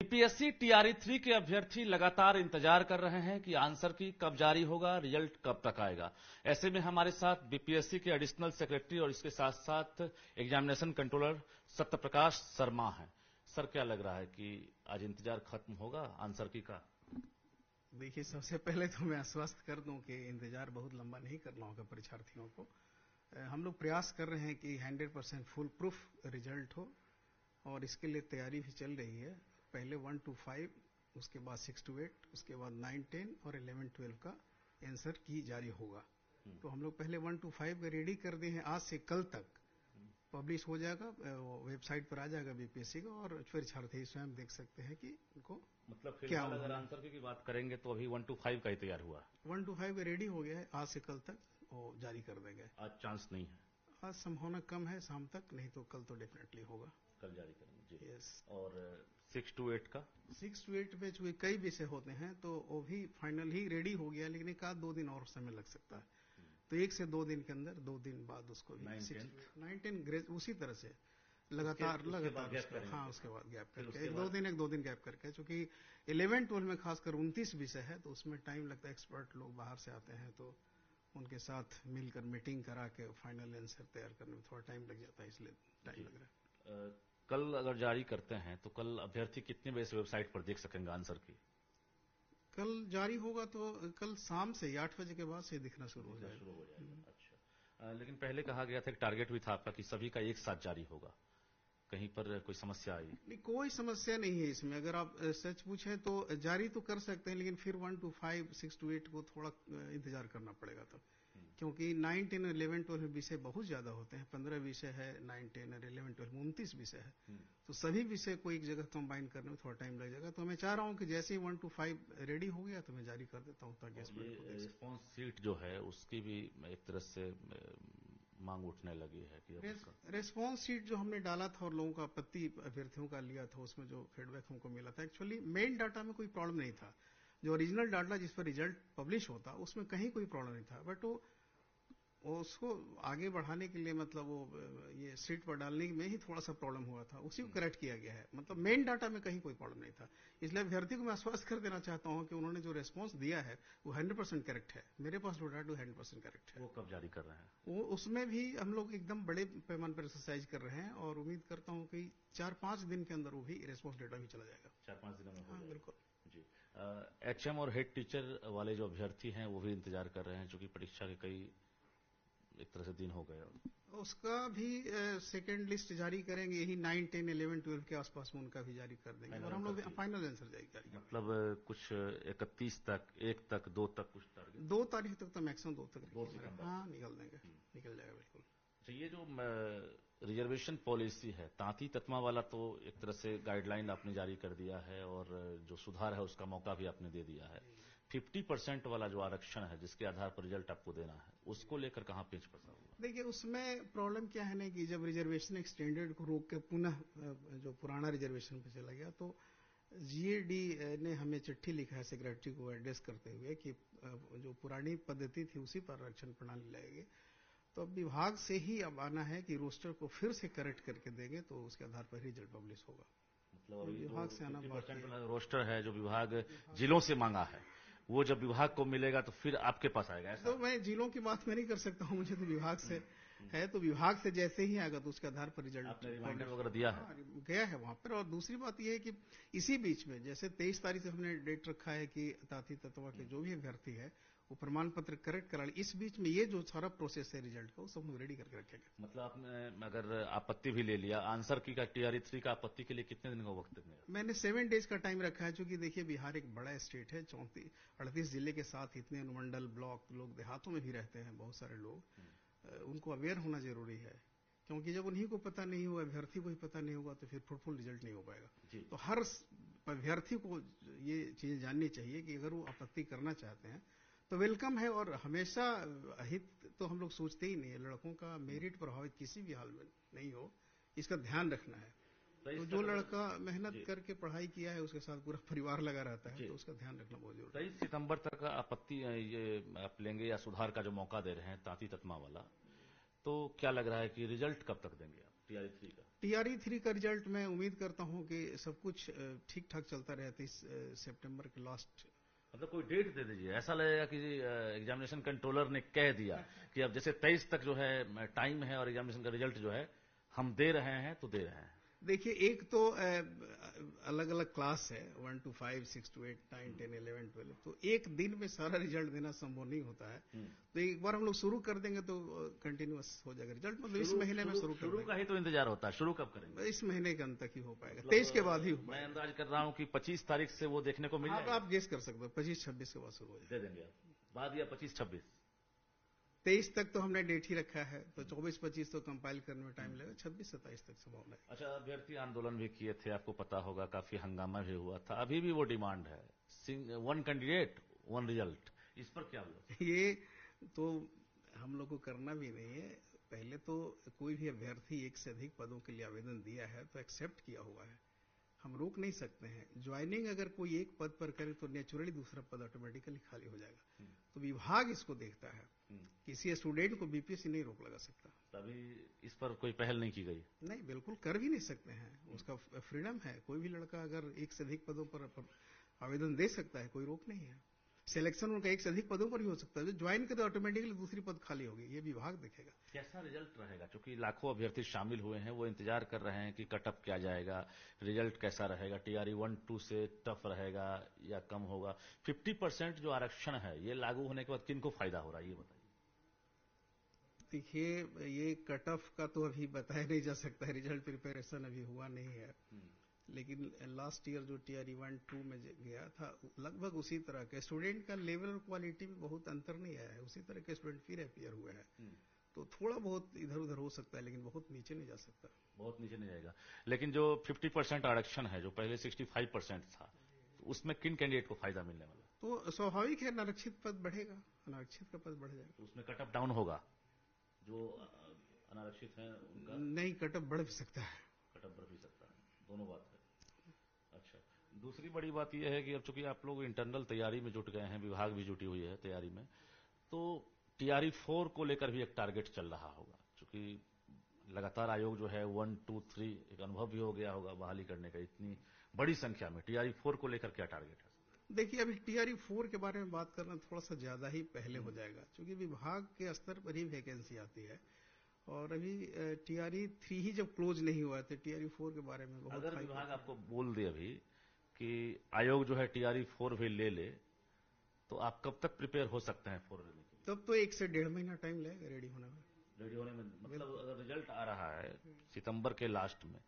BPSC TRE 3 के अभ्यर्थी लगातार इंतजार कर रहे हैं कि आंसर की कब जारी होगा, रिजल्ट कब तक आएगा। ऐसे में हमारे साथ बीपीएससी के एडिशनल सेक्रेटरी और इसके साथ साथ एग्जामिनेशन कंट्रोलर सत्यप्रकाश शर्मा हैं। सर, क्या लग रहा है कि आज इंतजार खत्म होगा आंसर की का? देखिए, सबसे पहले तो मैं आश्वस्त कर दूं कि इंतजार बहुत लंबा नहीं करना होगा परीक्षार्थियों को। हम लोग प्रयास कर रहे हैं कि 100% फुल प्रूफ रिजल्ट हो और इसके लिए तैयारी भी चल रही है। पहले 1 to 5, उसके बाद 6 to 8, उसके बाद 9, 10 और 11, 12 का आंसर की जारी होगा। तो हम लोग पहले 1 to 5 का रेडी कर दिए हैं। आज से कल तक पब्लिश हो जाएगा, वेबसाइट पर आ जाएगा बीपीएससी का, और परीक्षार्थी स्वयं देख सकते हैं कि उनको मतलब फिलहाल अगर आंसर की बात करेंगे तो अभी 1 to 5 का ही तैयार हुआ। 1 to 5 रेडी हो गया है, आज से कल तक वो जारी कर देंगे। आज चांस नहीं है? आज संभावना कम है शाम तक, नहीं तो कल तो डेफिनेटली होगा। कल जारी करेंगे जी। यस। और 6 to 8 का? 6 to 8 में चूंकि कई विषय होते हैं तो वो भी फाइनल ही रेडी हो गया, लेकिन एक आध 2 दिन और समय लग सकता है। तो 1 से 2 दिन के अंदर, 2 दिन बाद उसको भी 9, 10 उसी तरह से लगातार हाँ, उसके बाद गैप करके 1-2 दिन गैप करके, चूंकि 11, 12 में खासकर 29 विषय है तो उसमें टाइम लगता है। एक्सपर्ट लोग बाहर से आते हैं तो उनके साथ मिलकर मीटिंग करा के फाइनल आंसर तैयार करने में थोड़ा टाइम लग जाता है, इसलिए टाइम लग रहा है। कल अगर जारी करते हैं तो कल अभ्यर्थी कितने बजे से वेबसाइट पर देख सकेंगे आंसर की? कल जारी होगा तो कल शाम से 8 बजे के बाद से दिखना शुरू हो जाएगा। अच्छा, लेकिन पहले कहा गया था कि टारगेट भी था आपका कि सभी का एक साथ जारी होगा। कहीं पर कोई समस्या आई? नहीं, कोई समस्या नहीं है इसमें। अगर आप सच पूछें तो जारी तो कर सकते हैं, लेकिन फिर 1 to 5, 6 to 8 को थोड़ा इंतजार करना पड़ेगा तब, क्योंकि 9, 10 और 11, 12 विषय बहुत ज्यादा होते हैं। 15 विषय है 9, 10 और 11, 12 में 29 विषय है। तो सभी विषय को एक जगह कंबाइन करने में थोड़ा टाइम लग जाएगा। तो मैं चाह रहा हूं कि जैसे ही 1 to 5 रेडी हो गया तो मैं जारी कर देता हूं, ताकि रिस्पॉन्स सीट जो है उसकी भी एक तरह से मांग उठने लगी है कि रेस्पॉन्स सीट जो हमने डाला था और लोगों का आपत्ति अभ्यर्थियों का लिया था, उसमें जो फीडबैक हमको मिला था, एक्चुअली मेन डाटा में कोई प्रॉब्लम नहीं था। जो ओरिजिनल डाटा जिस पर रिजल्ट पब्लिश होता उसमें कहीं कोई प्रॉब्लम नहीं था, बट वो उसको आगे बढ़ाने के लिए, मतलब वो ये सीट पर डालने में ही थोड़ा सा प्रॉब्लम हुआ था, उसी को करेक्ट किया गया है। मतलब मेन डाटा में कहीं कोई प्रॉब्लम नहीं था। इसलिए अभ्यर्थी को मैं आश्वस्त कर देना चाहता हूं कि उन्होंने जो रेस्पॉन्स दिया है वो 100% करेक्ट है। मेरे पास जो डाटा 100% करेक्ट है। वो कब जारी कर रहे हैं? वो उसमें भी हम लोग एकदम बड़े पैमाने पर एक्सरसाइज कर रहे हैं और उम्मीद करता हूं कि 4-5 दिन के अंदर वो भी रेस्पॉन्स डेटा भी चला जाएगा। 4-5 दिनों में? हाँ, बिल्कुल जी। एचएम और हेड टीचर वाले जो अभ्यर्थी हैं वो भी इंतजार कर रहे हैं, चूंकि परीक्षा के कई एक तरह से दिन हो गए। उसका भी सेकेंड लिस्ट जारी करेंगे, यही 9, 10, 11, 12 के आसपास में उनका भी जारी कर देंगे और हम लोग फाइनल आंसर जारी करेंगे। मतलब कुछ 31 तक, 1 तक, 2 तक कुछ टारगेट? 2 तारीख तक तो मैक्सिमम 2 तक। 2 सितंबर? हाँ, निकल देंगे, निकल जाएगा बिल्कुल। तो ये जो रिजर्वेशन पॉलिसी है, तांती ततमा वाला, तो एक तरह से गाइडलाइन आपने जारी कर दिया है और जो सुधार है उसका मौका भी आपने दे दिया है। 50% वाला जो आरक्षण है जिसके आधार पर रिजल्ट आपको देना है, उसको लेकर कहां पेच फंसा हुआ? देखिए, उसमें प्रॉब्लम क्या है ना कि जब रिजर्वेशन एक्सटेंडेड को रोक के पुनः जो पुराना रिजर्वेशन पे चला गया, तो जीएडी ने हमें चिट्ठी लिखा है सेक्रेटरी को एड्रेस करते हुए कि जो पुरानी पद्धति थी उसी पर आरक्षण प्रणाली लाएगी। तो अब विभाग से ही अब आना है कि रोस्टर को फिर से करेक्ट करके देंगे तो उसके आधार पर रिजल्ट पब्लिश होगा। मतलब विभाग से आना बाकी है। रोस्टर है जो विभाग जिलों से मांगा है, वो जब विभाग को मिलेगा तो फिर आपके पास आएगा? ऐसा तो मैं जिलों की बात में नहीं कर सकता हूं, मुझे तो विभाग से है, तो विभाग से जैसे ही आएगा तो उसके आधार पर रिजल्ट। आपने रिमाइंडर वगैरह दिया है? गया है वहां पर। और दूसरी बात यह है कि इसी बीच में जैसे 23 तारीख से हमने डेट रखा है कि तांती ततवा के जो भी अभ्यर्थी है वो प्रमाण पत्र करेक्ट करा। इस बीच में ये जो सारा प्रोसेस है रिजल्ट का, वो सब हम रेडी करके रखेंगे। मतलब आपने अगर आपत्ति भी ले लिया आंसर की का, टीआरई 3 का आपत्ति के लिए कितने दिन का वक्त है? मैंने 7 डेज का टाइम रखा है, क्योंकि देखिए बिहार एक बड़ा स्टेट है, 38 जिले के साथ इतने अनुमंडल, ब्लॉक, लोग देहातों में भी रहते हैं बहुत सारे लोग, उनको अवेयर होना जरूरी है। क्योंकि जब उन्हीं को पता नहीं होगा, अभ्यर्थी को ही पता नहीं होगा, तो फिर फ्रूटफुल रिजल्ट नहीं हो पाएगा। तो हर अभ्यर्थी को ये चीजें जाननी चाहिए कि अगर वो आपत्ति करना चाहते हैं तो वेलकम है। और हमेशा अहित तो हम लोग सोचते ही नहीं है, लड़कों का मेरिट प्रभावित किसी भी हाल में नहीं हो, इसका ध्यान रखना है। तो जो लड़का मेहनत करके पढ़ाई किया है उसके साथ पूरा परिवार लगा रहता है, तो उसका ध्यान रखना बहुत जरूरी है। 23 सितंबर तक आपत्ति ये आप लेंगे या सुधार का जो मौका दे रहे हैं तांती ततमा वाला, तो क्या लग रहा है कि रिजल्ट कब तक देंगे आप टीआरई 3 का? TRE 3 का रिजल्ट मैं उम्मीद करता हूं कि सब कुछ ठीक ठाक चलता रहे 30 सितंबर के लास्ट। मतलब कोई डेट दे दीजिए, ऐसा लगेगा कि एग्जामिनेशन कंट्रोलर ने कह दिया कि अब जैसे 23 तक जो है टाइम है और एग्जामिनेशन का रिजल्ट जो है हम दे रहे हैं तो दे रहे हैं। देखिए, एक तो अलग अलग क्लास है, 1 to 5, 6 to 8, 9, 10, 11, 12, तो एक दिन में सारा रिजल्ट देना संभव नहीं होता है। तो एक बार हम लोग शुरू कर देंगे तो कंटिन्यूअस हो जाएगा रिजल्ट, मतलब इस महीने में शुरू कर देंगे। का ही तो इंतजार होता है, शुरू कब करेंगे? इस महीने के अंत तक ही हो पाएगा, 23 के बाद ही हो मैं पाएगा। अंदाज कर रहा हूँ कि 25 तारीख से वो देखने को मिल जाएगा। आप गेस कर सकते हो, 25-26 के बाद शुरू हो जाएगा। दे देंगे आप, बाद या 25-26? 23 तक तो हमने डेट ही रखा है, तो 24-25 तो कंपाइल करने में टाइम लगेगा, 26-27 तक संभावना है। अच्छा, अभ्यर्थी आंदोलन भी किए थे, आपको पता होगा, काफी हंगामा भी हुआ था, अभी भी वो डिमांड है, 1 कैंडिडेट 1 रिजल्ट, इस पर क्या हुआ? ये तो हम लोग को करना भी नहीं है। पहले तो कोई भी अभ्यर्थी एक से अधिक पदों के लिए आवेदन दिया है तो एक्सेप्ट किया हुआ है, हम रोक नहीं सकते हैं। ज्वाइनिंग अगर कोई एक पद पर करे तो नेचुरली दूसरा पद ऑटोमेटिकली खाली हो जाएगा। तो विभाग इसको देखता है, किसी स्टूडेंट को बीपीएससी नहीं रोक लगा सकता। तभी इस पर कोई पहल नहीं की गई? नहीं, बिल्कुल कर भी नहीं सकते हैं, उसका फ्रीडम है। कोई भी लड़का अगर एक से अधिक पदों पर आवेदन दे सकता है, कोई रोक नहीं है। सिलेक्शन उनका एक से अधिक पदों पर ही हो सकता है, जो ज्वाइन करे ऑटोमेटिकली दूसरी पद खाली होगी, ये विभाग देखेगा। कैसा रिजल्ट रहेगा? क्योंकि लाखों अभ्यर्थी शामिल हुए हैं, वो इंतजार कर रहे हैं कि कटअप क्या जाएगा, रिजल्ट कैसा रहेगा, TRE 1-2 से टफ रहेगा या कम होगा। 50% जो आरक्षण है ये लागू होने के बाद किनको फायदा हो रहा है, ये बताइए। देखिए, ये कट ऑफ का तो अभी बताया नहीं जा सकता है, रिजल्ट प्रिपरेशन अभी हुआ नहीं है। लेकिन लास्ट ईयर जो TRE 1-2 में गया था, लगभग उसी तरह के स्टूडेंट का लेवल और क्वालिटी में बहुत अंतर नहीं आया है, उसी तरह के स्टूडेंट फिर अपियर हुए हैं। तो थोड़ा बहुत इधर उधर हो सकता है, लेकिन बहुत नीचे नहीं जा सकता। बहुत नीचे नहीं जाएगा। लेकिन जो 50% आरक्षण है, जो पहले 65% था, तो उसमें किन कैंडिडेट को फायदा मिलने वाला? तो स्वाभाविक है, अनारक्षित पद बढ़ेगा, अनारक्षित का पद बढ़ जाएगा। तो उसमें कटअप डाउन होगा, जो अनारक्षित है उनका? नहीं, कटअप बढ़ भी सकता है। कटअप बढ़ भी सकता है, दोनों बात है। अच्छा, दूसरी बड़ी बात यह है कि अब चूंकि आप लोग इंटरनल तैयारी में जुट गए हैं, विभाग भी जुटी हुई है तैयारी में, तो TRE 4 को लेकर भी एक टारगेट चल रहा होगा, क्योंकि लगातार आयोग जो है 1, 2, 3 एक अनुभव भी हो गया होगा बहाली करने का, इतनी बड़ी संख्या में TRE 4 को लेकर क्या टारगेट है? देखिए, अभी TRE 4 के बारे में बात करना थोड़ा सा ज्यादा ही पहले हो जाएगा, क्योंकि विभाग के स्तर पर ही वैकेंसी आती है, और अभी TRE 3 ही जब क्लोज नहीं हुआ तो TRE 4 के बारे में बहुत। अगर विभाग आपको बोल दे अभी कि आयोग जो है TRE 4 भी ले ले, तो आप कब तक प्रिपेयर हो सकते हैं 4 लेने के लिए? तब तो 1 से 1.5 महीना टाइम लगेगा रेडी होने में। रेडी होने में मतलब अगर रिजल्ट आ रहा है सितंबर के लास्ट में,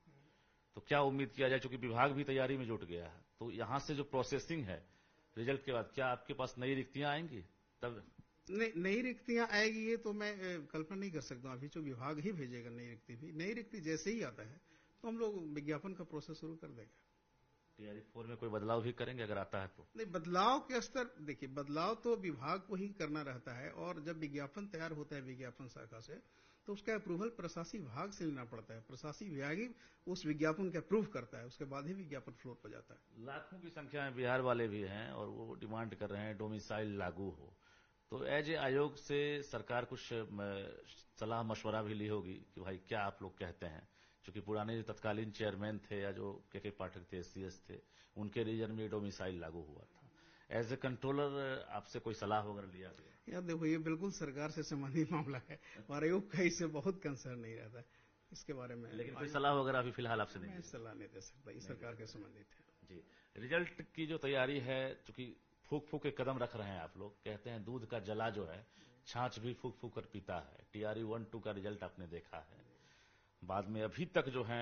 तो क्या उम्मीद किया जाए? क्योंकि विभाग भी तैयारी में जुट गया है, तो यहां से जो प्रोसेसिंग है रिजल्ट के बाद, क्या आपके पास नई रिक्तियां आएंगी तब? नई रिक्तियां आएगी ये तो मैं कल्पना नहीं कर सकता हूं, अभी जो विभाग ही भेजेगा नई रिक्ति भी। नई रिक्ति जैसे ही आता है तो हम लोग विज्ञापन का प्रोसेस शुरू कर देंगे। TRE 4 में कोई बदलाव भी करेंगे अगर आता है तो? नहीं, बदलाव के स्तर, देखिए, बदलाव तो विभाग को ही करना रहता है, और जब विज्ञापन तैयार होता है विज्ञापन शाखा से, तो उसका अप्रूवल प्रशासनिक विभाग से लेना पड़ता है। प्रशासनिक विभाग ही उस विज्ञापन का अप्रूव करता है, उसके बाद ही विज्ञापन फ्लोर पर जाता है। लाखों की संख्या में बिहार वाले भी हैं और वो डिमांड कर रहे हैं डोमिसाइल लागू हो, तो एज ए आयोग से सरकार कुछ सलाह मशवरा भी ली होगी कि भाई क्या आप लोग कहते हैं? क्योंकि पुराने जो तत्कालीन चेयरमैन थे या जो के पाठक थे, CS थे, उनके रीजन में डोमिसाइल लागू हुआ था। एज ए कंट्रोलर आपसे कोई सलाह वगैरह लिया गया? यार देखो, ये बिल्कुल सरकार से संबंधित मामला है और आयोग का इससे बहुत कंसर्न नहीं रहता इसके बारे में। लेकिन कोई सलाह वगैरह अभी फिलहाल आपसे नहीं? मैं सलाह नहीं दे सकता, ये सरकार के संबंधित है। जी, रिजल्ट की जो तैयारी है, चूंकि फूक फूक के कदम रख रहे हैं आप लोग, कहते हैं दूध का जला जो है छाछ भी फूक फूक कर पीता है। TRE 1-2 का रिजल्ट आपने देखा है, बाद में अभी तक जो है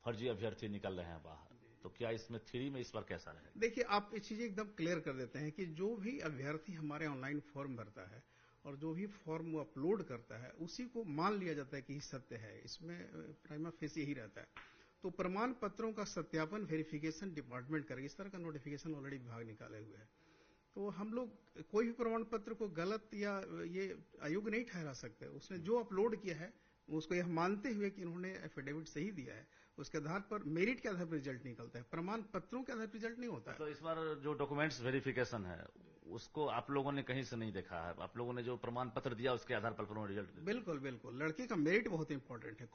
फर्जी अभ्यर्थी निकल रहे हैं बाहर, तो क्या इसमें 3 में इस बार कैसा रहेगा? देखिए, आप ये चीजें एकदम क्लियर कर देते हैं कि जो भी अभ्यर्थी हमारे ऑनलाइन फॉर्म भरता है और जो भी फॉर्म वो अपलोड करता है, उसी को मान लिया जाता है कि सत्य है। इसमें प्राइमा फेसी यही रहता है। तो प्रमाण पत्रों का सत्यापन वेरिफिकेशन डिपार्टमेंट करेगा, इस तरह का नोटिफिकेशन ऑलरेडी विभाग निकाले हुए है। तो हम लोग कोई भी प्रमाण पत्र को गलत या ये आयोग नहीं ठहरा सकते। उसने जो अपलोड किया है उसको यह मानते हुए कि इन्होंने एफिडेविट सही दिया है, उसके आधार पर मेरिट के आधार पर रिजल्ट निकलता है, प्रमाण पत्रों के आधार पर रिजल्ट नहीं होता है। तो इस बार जो डॉक्यूमेंट्स वेरिफिकेशन है उसको आप लोगों ने कहीं से नहीं देखा है? आप लोगों ने जो प्रमाण पत्र दिया उसके आधार पर रिजल्ट? बिल्कुल बिल्कुल, लड़के का मेरिट बहुत इंपॉर्टेंट है।